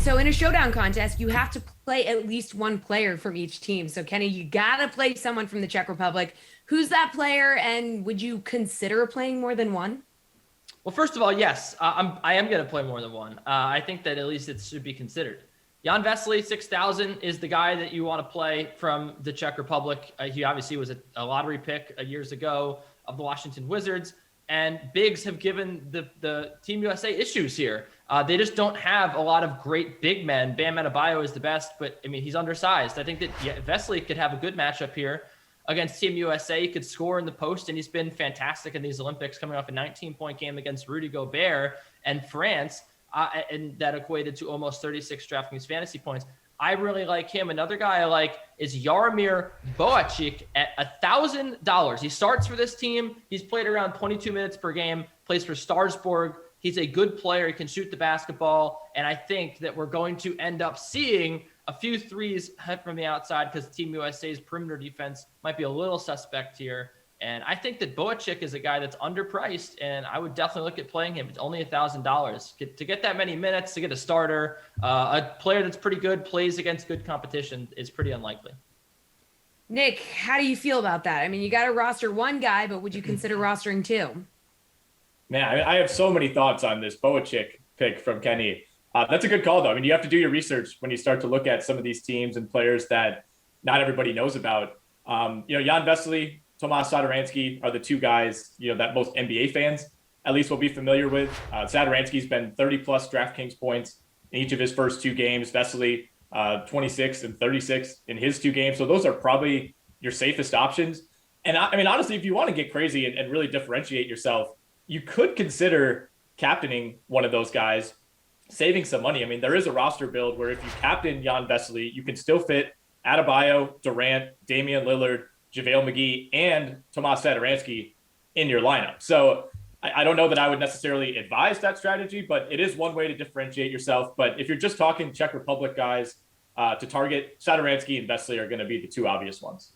So in a showdown contest, you have to play at least one player from each team. So Kenny, you gotta play someone from the Czech Republic. Who's that player, and would you consider playing more than one? Well, first of all, yes, I am going to play more than one. I think that at least it should be considered. Jan Vesely, 6,000, is the guy that you want to play from the Czech Republic. He obviously was a lottery pick years ago of the Washington Wizards. And bigs have given the Team USA issues here. They just don't have a lot of great big men. Bam Adebayo is the best, but I mean, he's undersized. I think that Vesely could have a good matchup here against Team USA. He could score in the post, and he's been fantastic in these Olympics, coming off a 19-point game against Rudy Gobert and France, and that equated to almost 36 DraftKings fantasy points. I really like him. Another guy I like is Jaromir Boacic at $1,000. He starts for this team. He's played around 22 minutes per game, plays for Starsborg. He's a good player. He can shoot the basketball, and I think that we're going to end up seeing a few threes from the outside because Team USA's perimeter defense might be a little suspect here. And I think that Boacic is a guy that's underpriced, and I would definitely look at playing him. It's only $1,000. To get that many minutes, to get a starter, a player that's pretty good, plays against good competition, is pretty unlikely. Nick, how do you feel about that? I mean, you got to roster one guy, but would you consider rostering two? Man, I have so many thoughts on this Boacic pick from Kenny. That's a good call, though. I mean, you have to do your research when you start to look at some of these teams and players that not everybody knows about. Jan Vesely, Tomas Satoransky are the two guys, that most NBA fans at least will be familiar with. Satoransky's been 30-plus DraftKings points in each of his first two games. Vesely, 26 and 36 in his two games. So those are probably your safest options. And I mean, honestly, if you want to get crazy and really differentiate yourself, you could consider captaining one of those guys, saving some money. I mean, there is a roster build where if you captain Jan Vesely, you can still fit Adebayo, Durant, Damian Lillard, JaVale McGee, and Tomas Satoransky in your lineup. So I don't know that I would necessarily advise that strategy, but it is one way to differentiate yourself. But if you're just talking Czech Republic guys to target, Satoransky and Vesely are going to be the two obvious ones.